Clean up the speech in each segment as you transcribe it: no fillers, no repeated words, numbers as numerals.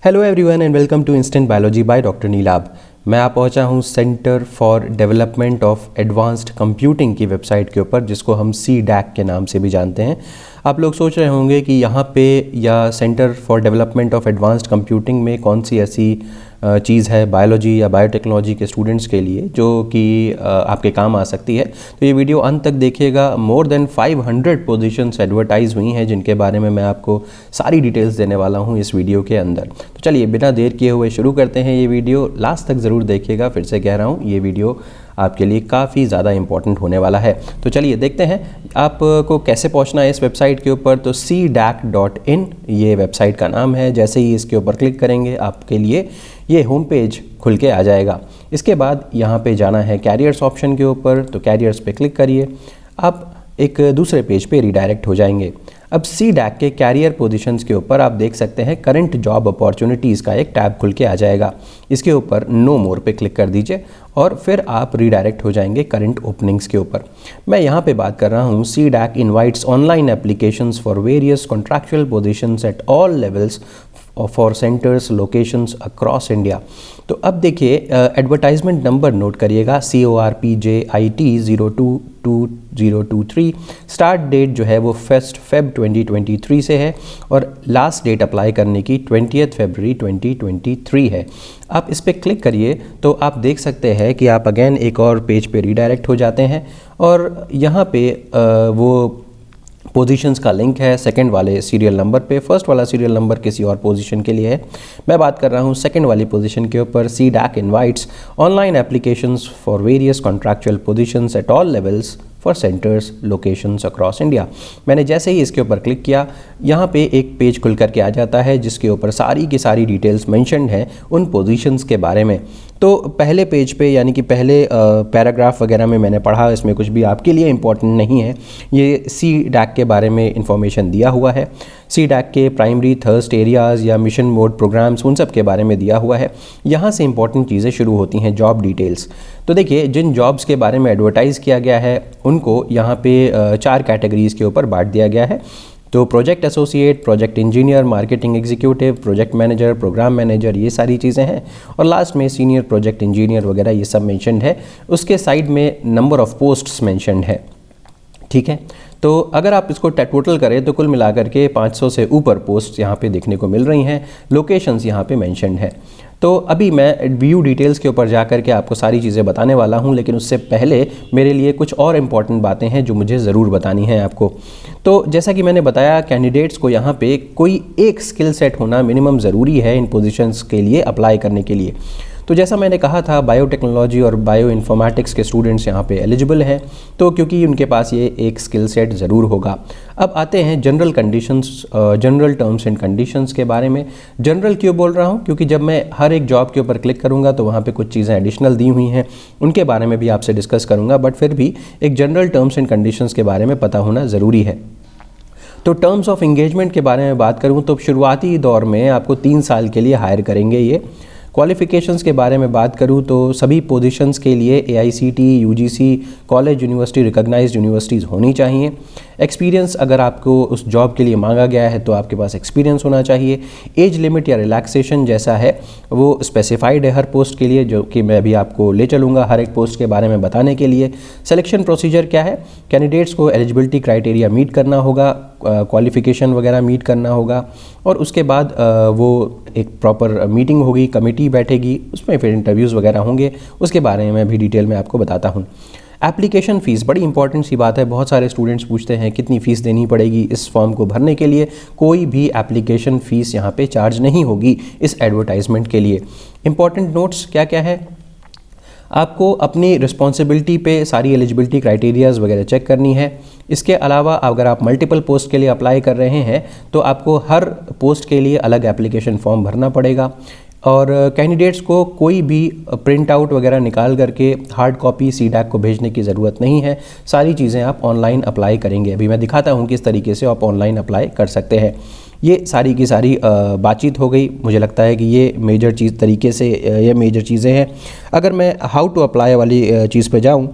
Hello everyone and welcome to instant biology by doctor Neelabh. मैं आ पहुंचा हूं centre for development of advanced computing की वेबसाइट के ऊपर, जिसको हम CDAC के नाम से भी जानते हैं। आप लोग सोच रहे होंगे कि यहाँ पे या centre for development of advanced computing में कौन सी ऐसी चीज़ है बायोलॉजी या बायोटेक्नोलॉजी के स्टूडेंट्स के लिए जो कि आपके काम आ सकती है। तो ये वीडियो अंत तक देखिएगा। मोर देन 500 पोजीशंस एडवर्टाइज हुई हैं जिनके बारे में मैं आपको सारी डिटेल्स देने वाला हूँ इस वीडियो के अंदर। तो चलिए बिना देर किए हुए शुरू करते हैं। ये वीडियो लास्ट तक ज़रूर देखिएगा। फिर से कह रहा हूँ, ये वीडियो आपके लिए काफ़ी ज़्यादा इंपॉर्टेंट होने वाला है। तो चलिए देखते हैं आपको कैसे पहुंचना है इस वेबसाइट के ऊपर। तो cdac.in ये वेबसाइट का नाम है। जैसे ही इसके ऊपर क्लिक करेंगे आपके लिए ये होम पेज खुल के आ जाएगा। इसके बाद यहाँ पे जाना है कैरियर्स ऑप्शन के ऊपर। तो कैरियर्स पे क्लिक करिए, आप एक दूसरे पेज पे रिडायरेक्ट हो जाएंगे। अब CDAC के कैरियर पोजीशंस के ऊपर आप देख सकते हैं करंट जॉब अपॉर्चुनिटीज़ का एक टैब खुल के आ जाएगा। इसके ऊपर नो मोर पे क्लिक कर दीजिए और फिर आप रिडायरेक्ट हो जाएंगे करंट ओपनिंग्स के ऊपर। मैं यहाँ पे बात कर रहा हूँ CDAC invites online applications for various contractual positions at all levels for centres locations across India. तो अब देखिए एडवर्टाइजमेंट नंबर नोट करिएगा, CORPJIT 022023। स्टार्ट डेट जो है वो 1 Feb 2023 से है और लास्ट डेट अप्लाई करने की 20 February 2023 है। आप इस पर क्लिक करिए तो आप देख सकते हैं कि आप अगेन एक और पेज पे रीडायरेक्ट हो जाते हैं और यहाँ पे वो पोजीशंस का लिंक है सेकंड वाले सीरियल नंबर पे। फर्स्ट वाला सीरियल नंबर किसी और पोजीशन के लिए है। मैं बात कर रहा हूँ सेकंड वाली पोजीशन के ऊपर। CDAC invites online applications for various contractual positions at all levels for centres locations across India. मैंने जैसे ही इसके ऊपर क्लिक किया, यहाँ पे एक पेज खुल करके आ जाता है जिसके ऊपर सारी की सारी डिटेल्स मेंशन्ड हैं उन पोजीशंस के बारे में। तो पहले पेज पे यानी कि पहले पैराग्राफ वगैरह में मैंने पढ़ा, इसमें कुछ भी आपके लिए इम्पोर्टेंट नहीं है। ये CDAC के बारे में इंफॉर्मेशन दिया हुआ है। CDAC के प्राइमरी थर्स्ट एरियाज़ या मिशन मोड प्रोग्राम्स उन सब के बारे में दिया हुआ है। यहाँ से इंपॉर्टेंट चीज़ें शुरू होती हैं, जॉब डिटेल्स। तो देखिए जिन जॉब्स के बारे में एडवर्टाइज़ किया गया है उनको यहाँ पे 4 कैटेगरीज़ के ऊपर बांट दिया गया है। तो project associate, project engineer, marketing executive, project manager, programme manager, ये सारी चीज़ें हैं। और लास्ट में सीनियर प्रोजेक्ट इंजीनियर वगैरह ये सब मेंशन्ड है। उसके साइड में नंबर ऑफ़ पोस्ट्स मेंशन्ड है। ठीक है, तो अगर आप इसको टोटल करें तो कुल मिलाकर के 500 से ऊपर पोस्ट यहाँ पे देखने को मिल रही हैं। लोकेशंस यहाँ पे मेंशन्ड है। तो अभी मैं व्यू डिटेल्स के ऊपर जा कर के आपको सारी चीज़ें बताने वाला हूँ, लेकिन उससे पहले मेरे लिए कुछ और इम्पॉर्टेंट बातें हैं जो मुझे ज़रूर बतानी है आपको। तो जैसा कि मैंने बताया, कैंडिडेट्स को यहाँ पे कोई एक स्किल सेट होना मिनिमम ज़रूरी है इन पोजीशंस के लिए अप्लाई करने के लिए। तो जैसा मैंने कहा था, बायोटेक्नोलॉजी और बायो इन्फॉर्मेटिक्स के स्टूडेंट्स यहाँ पे एलिजिबल हैं, तो क्योंकि उनके पास ये एक स्किल सेट ज़रूर होगा। अब आते हैं general conditions, general terms and conditions के बारे में। जनरल क्यों बोल रहा हूँ? क्योंकि जब मैं हर एक जॉब के ऊपर क्लिक करूँगा तो वहाँ पे कुछ चीज़ें एडिशनल दी हुई हैं, उनके बारे में भी आपसे डिस्कस करूँगा, बट फिर भी एक जनरल टर्म्स एंड कंडीशंस के बारे में पता होना ज़रूरी है। तो टर्म्स ऑफ एंगेजमेंट के बारे में बात करूँ तो शुरुआती दौर में आपको 3 साल के लिए हायर करेंगे ये। क्वालिफ़िकेशंस के बारे में बात करूं तो सभी पोजीशंस के लिए AICT, UGC, college, university, recognised universities होनी चाहिए। एक्सपीरियंस अगर आपको उस जॉब के लिए मांगा गया है तो आपके पास एक्सपीरियंस होना चाहिए। एज लिमिट या रिलैक्सेशन जैसा है वो स्पेसिफाइड है हर पोस्ट के लिए, जो कि मैं भी आपको ले चलूँगा हर एक पोस्ट के बारे में बताने के लिए। सिलेक्शन प्रोसीजर क्या है? कैंडिडेट्स को एलिजिबिलिटी क्राइटेरिया मीट करना होगा, क्वालिफ़िकेशन वगैरह मीट करना होगा और उसके बाद वो एक प्रॉपर मीटिंग होगी, कमेटी बैठेगी, उसमें फिर इंटरव्यूज़ वगैरह होंगे। उसके बारे में मैं भी डिटेल में आपको बताता हूँ। एप्लीकेशन फ़ीस बड़ी इंपॉर्टेंट सी बात है। बहुत सारे स्टूडेंट्स पूछते हैं कितनी फ़ीस देनी पड़ेगी इस फॉर्म को भरने के लिए। कोई भी एप्लीकेशन फ़ीस यहाँ पे चार्ज नहीं होगी इस एडवर्टाइजमेंट के लिए। इंपॉर्टेंट नोट्स क्या क्या है? आपको अपनी रिस्पॉन्सिबिलिटी पे सारी एलिजिबिलिटी क्राइटेरियाज़ वगैरह चेक करनी है। इसके अलावा अगर आप मल्टीपल पोस्ट के लिए अप्लाई कर रहे हैं तो आपको हर पोस्ट के लिए अलग एप्लीकेशन फॉर्म भरना पड़ेगा और कैंडिडेट्स को कोई भी प्रिंट आउट वगैरह निकाल करके हार्ड कॉपी CDAC को भेजने की ज़रूरत नहीं है। सारी चीज़ें आप ऑनलाइन अप्लाई करेंगे। अभी मैं दिखाता हूँ किस तरीके से आप ऑनलाइन अप्लाई कर सकते हैं। ये सारी की सारी बातचीत हो गई। मुझे लगता है कि ये मेजर चीज़ें हैं। अगर मैं हाउ टू अप्लाई वाली चीज़ पे जाऊँ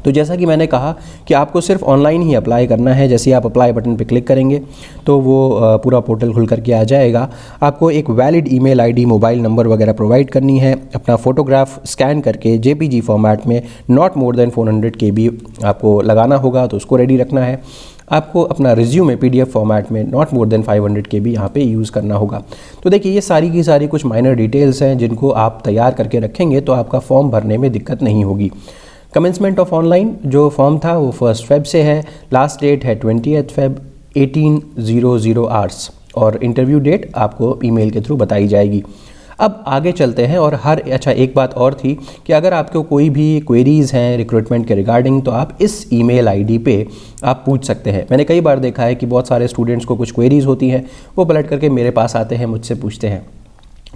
तो जैसा कि मैंने कहा कि आपको सिर्फ ऑनलाइन ही अप्लाई करना है। जैसे आप अप्लाई बटन पे क्लिक करेंगे तो वो पूरा पोर्टल खुल करके आ जाएगा। आपको एक valid email ID, mobile number वगैरह प्रोवाइड करनी है। अपना फ़ोटोग्राफ स्कैन करके JPG फॉर्मेट में नॉट मोर देन 400 KB आपको लगाना होगा, तो उसको रेडी रखना है। आपको अपना रिज्यूमे PDF फॉर्मेट में नॉट मोर देन 500 KB यहाँ पे यूज़ करना होगा। तो देखिए ये सारी की सारी कुछ माइनर डिटेल्स हैं जिनको आप तैयार करके रखेंगे तो आपका फॉर्म भरने में दिक्कत नहीं होगी। कमेंसमेंट ऑफ ऑनलाइन जो फॉर्म था वो 1 फ़ेब से है। लास्ट डेट है 20 फ़ेब 1800 आवर्स और इंटरव्यू डेट आपको ईमेल के थ्रू बताई जाएगी। अब आगे चलते हैं। और अच्छा एक बात और थी कि अगर आपको कोई भी क्वेरीज़ हैं रिक्रूटमेंट के रिगार्डिंग तो आप इस ईमेल आईडी पे आप पूछ सकते हैं। मैंने कई बार देखा है कि बहुत सारे स्टूडेंट्स को कुछ क्वेरीज़ होती हैं, वो पलट करके मेरे पास आते हैं, मुझसे पूछते हैं।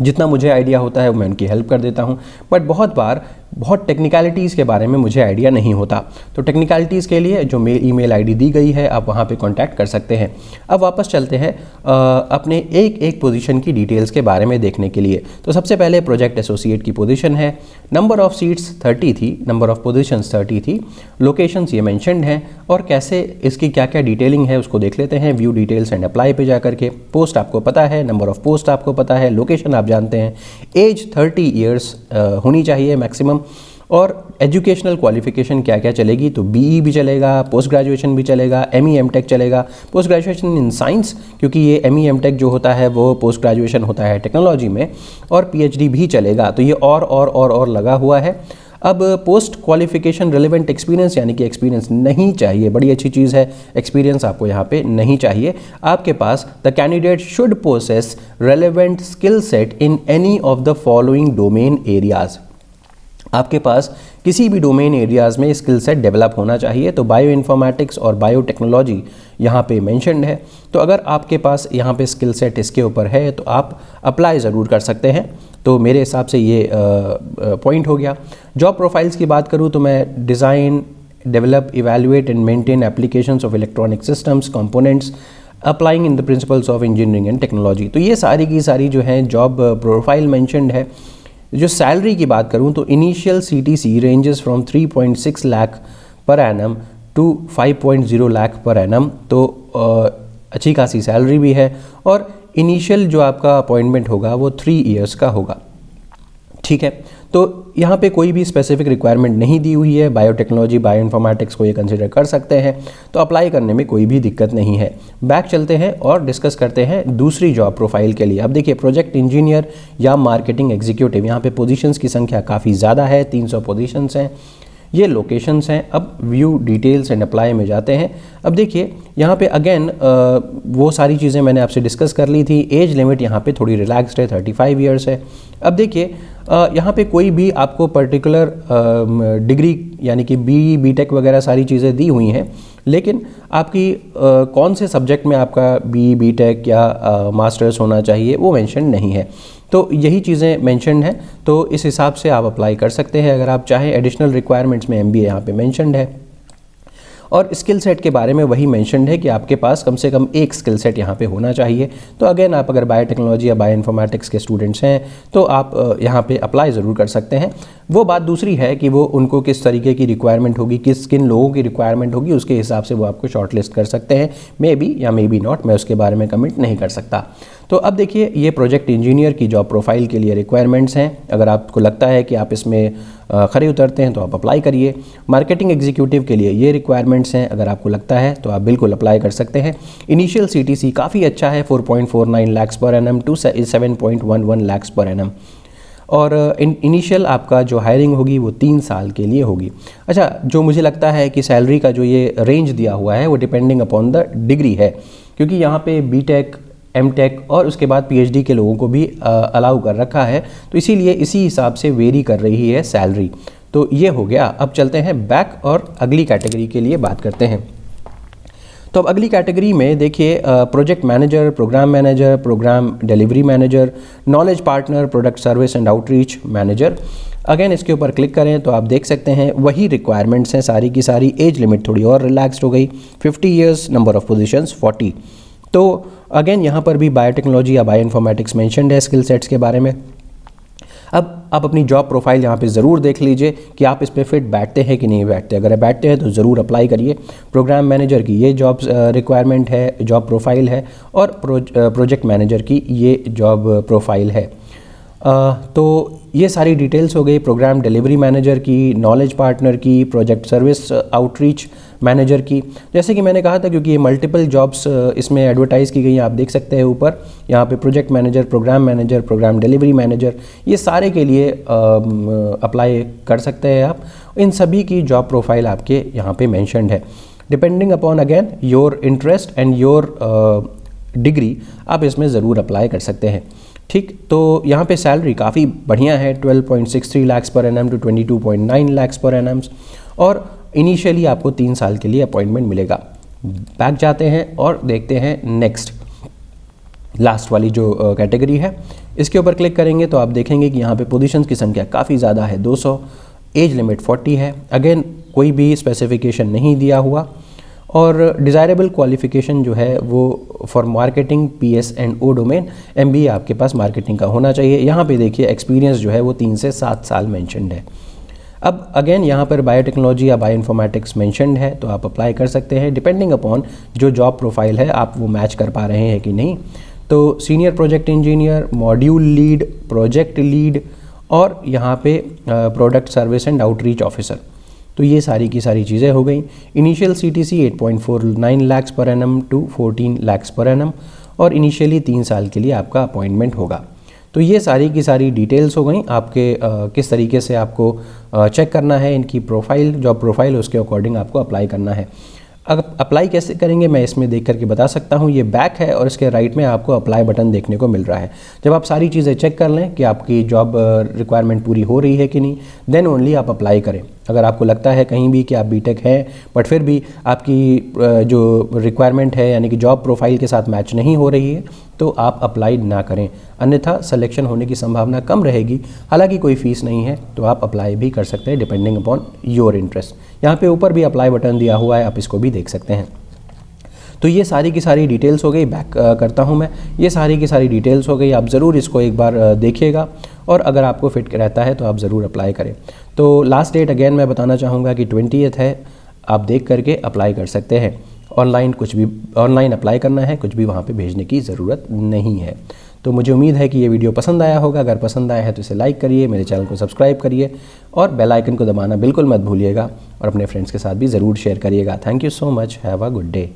जितना मुझे आइडिया होता है मैं उनकी हेल्प कर देता हूँ, बट बहुत बार बहुत टेक्निकलिटीज़ के बारे में मुझे आइडिया नहीं होता। तो टेक्निकलिटीज़ के लिए जो ईमेल आईडी दी गई है आप वहाँ पे कांटेक्ट कर सकते हैं। अब वापस चलते हैं अपने एक एक पोजीशन की डिटेल्स के बारे में देखने के लिए। तो सबसे पहले प्रोजेक्ट एसोसिएट की पोजीशन है। नंबर ऑफ़ सीट्स 30 थी, नंबर ऑफ़ पोजीशंस 30 थी। लोकेशंस ये मेंशन्ड हैं और कैसे इसकी क्या क्या डिटेलिंग है उसको देख लेते हैं। व्यू डिटेल्स एंड अप्लाई पे जा करके। पोस्ट आपको पता है, नंबर ऑफ़ पोस्ट आपको पता है, लोकेशन आप जानते हैं। एज 30 ईयर्स होनी चाहिए मैक्सिमम। और एजुकेशनल क्वालिफिकेशन क्या क्या चलेगी, तो BE भी चलेगा, पोस्ट ग्रेजुएशन भी चलेगा, ME MTech चलेगा। पोस्ट ग्रेजुएशन इन साइंस, क्योंकि ये ME MTech जो होता है वो पोस्ट ग्रेजुएशन होता है टेक्नोलॉजी में, और PhD भी चलेगा। तो ये और लगा हुआ है। अब पोस्ट क्वालिफिकेशन रिलेवेंट एक्सपीरियंस, यानी कि एक्सपीरियंस नहीं चाहिए, बड़ी अच्छी चीज़ है, एक्सपीरियंस आपको यहाँ पे नहीं चाहिए। आपके पास the candidate should possess relevant skill set in any of the following domain areas. आपके पास किसी भी डोमेन एरियाज़ में स्किल सेट डेवलप होना चाहिए। तो बायो इन्फॉर्मेटिक्स और बायोटेक्नोलॉजी यहाँ पे मेंशन्ड है। तो अगर आपके पास यहाँ पे स्किल सेट इसके ऊपर है तो आप अप्लाई ज़रूर कर सकते हैं। तो मेरे हिसाब से ये पॉइंट हो गया। जॉब प्रोफाइल्स की बात करूँ तो मैं design, develop, evaluate and maintain applications of electronic systems, components applying in the principles of engineering and technology. तो ये सारी की सारी जो है जॉब प्रोफाइल मेंशन्ड है। जो सैलरी की बात करूं तो initial CTC ranges from 3.6 lakh per annum to 5.0 lakh per annum. तो अच्छी खासी सैलरी भी है। और इनिशियल जो आपका अपॉइंटमेंट होगा वो 3 इयर्स का होगा। ठीक है, तो यहाँ पे कोई भी स्पेसिफिक रिक्वायरमेंट नहीं दी हुई है। बायोटेक्नोलॉजी, बायो इन्फॉर्मेटिक्स को ये कंसिडर कर सकते हैं, तो अप्लाई करने में कोई भी दिक्कत नहीं है। बैक चलते हैं और डिस्कस करते हैं दूसरी जॉब प्रोफाइल के लिए। अब देखिए प्रोजेक्ट इंजीनियर या मार्केटिंग एग्जीक्यूटिव, यहाँ पे पोजीशंस की संख्या काफ़ी ज़्यादा है, 300 पोजीशंस हैं। ये लोकेशंस हैं। अब व्यू डिटेल्स एंड अप्लाई में जाते हैं। अब देखिए यहाँ पे अगेन वो सारी चीज़ें मैंने आपसे डिस्कस कर ली थी। एज लिमिट यहाँ पे थोड़ी रिलैक्स्ड है, 35 ईयर्स है। अब देखिए यहाँ पे कोई भी आपको पर्टिकुलर डिग्री यानी कि BE BTech वगैरह सारी चीज़ें दी हुई हैं, लेकिन आपकी कौन से सब्जेक्ट में आपका BE BTech या मास्टर्स होना चाहिए वो मेंशन नहीं है। तो यही चीज़ें मेंशन्ड हैं, तो इस हिसाब से आप अप्लाई कर सकते हैं अगर आप चाहें। एडिशनल रिक्वायरमेंट्स में MBA यहाँ पे मेंशन्ड है। और स्किल सेट के बारे में वही मेंशन्ड है कि आपके पास कम से कम एक स्किल सेट यहाँ पे होना चाहिए। तो अगेन आप अगर बायोटेक्नोलॉजी या बायो इन्फॉर्मेटिक्स के स्टूडेंट्स हैं तो आप यहाँ पे अप्लाई ज़रूर कर सकते हैं। वो बात दूसरी है कि वो उनको किस तरीके की रिक्वायरमेंट होगी, किन लोगों की रिक्वायरमेंट होगी, उसके हिसाब से वो आपको शॉर्ट लिस्ट कर सकते हैं। मे बी या मे बी नॉट, मैं उसके बारे में कमेंट नहीं कर सकता। तो अब देखिए ये प्रोजेक्ट इंजीनियर की जॉब प्रोफाइल के लिए रिक्वायरमेंट्स हैं। अगर आपको लगता है कि आप इसमें खरे उतरते हैं तो आप अप्लाई करिए। मार्केटिंग एग्जीक्यूटिव के लिए ये रिक्वायरमेंट्स हैं, अगर आपको लगता है तो आप बिल्कुल अप्लाई कर सकते हैं। इनिशियल CTC काफ़ी अच्छा है, 4.49 lakh per annum to 7.11 lakh per annum. और इनिशियल आपका जो हायरिंग होगी वो 3 साल के लिए होगी। अच्छा, जो मुझे लगता है कि सैलरी का जो ये रेंज दिया हुआ है वो डिपेंडिंग अपॉन द डिग्री है, क्योंकि यहाँ पे BTech, MTech और उसके बाद PhD के लोगों को भी अलाउ कर रखा है, तो इसीलिए इसी हिसाब से वेरी कर रही है सैलरी। तो ये हो गया। अब चलते हैं बैक और अगली कैटेगरी के लिए बात करते हैं। तो अब अगली कैटेगरी में देखिए project manager, programme manager, programme delivery manager, knowledge partner, product service and outreach manager. Again इसके ऊपर क्लिक करें तो आप देख सकते हैं वही रिक्वायरमेंट्स हैं सारी की सारी। एज लिमिट थोड़ी और रिलैक्स्ड हो गई, 50 ईयर्स, नंबर ऑफ पोजीशंस 40। तो अगेन यहाँ पर भी बायोटेक्नोलॉजी या बायो इन्फॉर्मेटिक्स मेंशन्ड है स्किल सेट्स के बारे में। अब आप अपनी जॉब प्रोफाइल यहाँ पे ज़रूर देख लीजिए कि आप इस पर फिट बैठते हैं कि नहीं बैठते। अगर बैठते हैं तो ज़रूर अप्लाई करिए। प्रोग्राम मैनेजर की ये जॉब रिक्वायरमेंट है, जॉब प्रोफाइल है, और प्रोजेक्ट मैनेजर की ये जॉब प्रोफाइल है। तो ये सारी डिटेल्स हो गई प्रोग्राम डिलीवरी मैनेजर की, नॉलेज पार्टनर की, प्रोजेक्ट सर्विस आउटरीच मैनेजर की। जैसे कि मैंने कहा था, क्योंकि ये मल्टीपल जॉब्स इसमें एडवर्टाइज़ की गई हैं, आप देख सकते हैं ऊपर यहाँ पे project manager, programme delivery manager, ये सारे के लिए अप्लाई कर सकते हैं आप। इन सभी की जॉब प्रोफाइल आपके यहाँ पे मेंशन्ड है। Depending upon again your interest and your degree, आप इसमें ज़रूर अप्लाई कर सकते हैं। ठीक, तो यहाँ पे सैलरी काफ़ी बढ़िया है, 12.63 lakh per annum to 22.9 lakh per annum, और इनिशियली आपको 3 साल के लिए अपॉइंटमेंट मिलेगा। बैक जाते हैं और देखते हैं नेक्स्ट लास्ट वाली जो कैटेगरी है, इसके ऊपर क्लिक करेंगे तो आप देखेंगे कि यहाँ पे पोजीशंस की संख्या काफ़ी ज़्यादा है, 200, एज लिमिट 40 है। अगेन कोई भी स्पेसिफिकेशन नहीं दिया हुआ, और डिज़ायरेबल क्वालिफ़िकेशन जो है वो for marketing PS&O domain MBA आपके पास मार्केटिंग का होना चाहिए। यहाँ पे देखिए एक्सपीरियंस जो है वो 3 से 7 साल मेंशन्ड है। अब अगेन यहाँ पर बायोटेक्नोलॉजी या बायोइन्फॉर्मेटिक्स मेंशन्ड है, तो आप अप्लाई कर सकते हैं डिपेंडिंग अपॉन जो जॉब प्रोफाइल है आप वो मैच कर पा रहे हैं कि नहीं। तो senior project engineer, module lead, project lead, और यहाँ पे product service and outreach officer. तो ये सारी की सारी चीज़ें हो गई। Initial CTC 8.49 lakh per annum to 14 lakh per annum, और इनिशियली 3 साल के लिए आपका अपॉइंटमेंट होगा। तो ये सारी की सारी डिटेल्स हो गई आपके किस तरीके से आपको चेक करना है इनकी प्रोफाइल, जॉब प्रोफाइल, उसके अकॉर्डिंग आपको अप्लाई करना है। अब अप्लाई कैसे करेंगे मैं इसमें देख करके बता सकता हूँ। ये बैक है और इसके राइट में आपको अप्लाई बटन देखने को मिल रहा है। जब आप सारी चीज़ें चेक कर लें कि आपकी जॉब रिक्वायरमेंट पूरी हो रही है कि नहीं, देन ओनली आप अप्लाई करें। अगर आपको लगता है कहीं भी कि आप बीटेक हैं बट फिर भी आपकी जो रिक्वायरमेंट है यानी कि जॉब प्रोफाइल के साथ मैच नहीं हो रही है, तो आप अप्लाई ना करें, अन्यथा सिलेक्शन होने की संभावना कम रहेगी। हालांकि कोई फ़ीस नहीं है, तो आप अप्लाई भी कर सकते हैं डिपेंडिंग अपॉन योर इंटरेस्ट। यहाँ पे ऊपर भी अप्लाई बटन दिया हुआ है, आप इसको भी देख सकते हैं। तो ये सारी की सारी डिटेल्स हो गई। बैक करता हूँ मैं, ये सारी की सारी डिटेल्स हो गई। आप ज़रूर इसको एक बार देखिएगा, और अगर आपको फिट रहता है तो आप ज़रूर अप्लाई करें। तो लास्ट डेट अगेन मैं बताना चाहूँगा कि 20th है, आप देख करके अप्लाई कर सकते हैं। ऑनलाइन कुछ भी ऑनलाइन अप्लाई करना है, कुछ भी वहाँ पे भेजने की ज़रूरत नहीं है। तो मुझे उम्मीद है कि ये वीडियो पसंद आया होगा। अगर पसंद आया है तो इसे लाइक करिए, मेरे चैनल को सब्सक्राइब करिए, और बेल आइकन को दबाना बिल्कुल मत भूलिएगा, और अपने फ्रेंड्स के साथ भी ज़रूर शेयर करिएगा। Thank you so much, have a good day.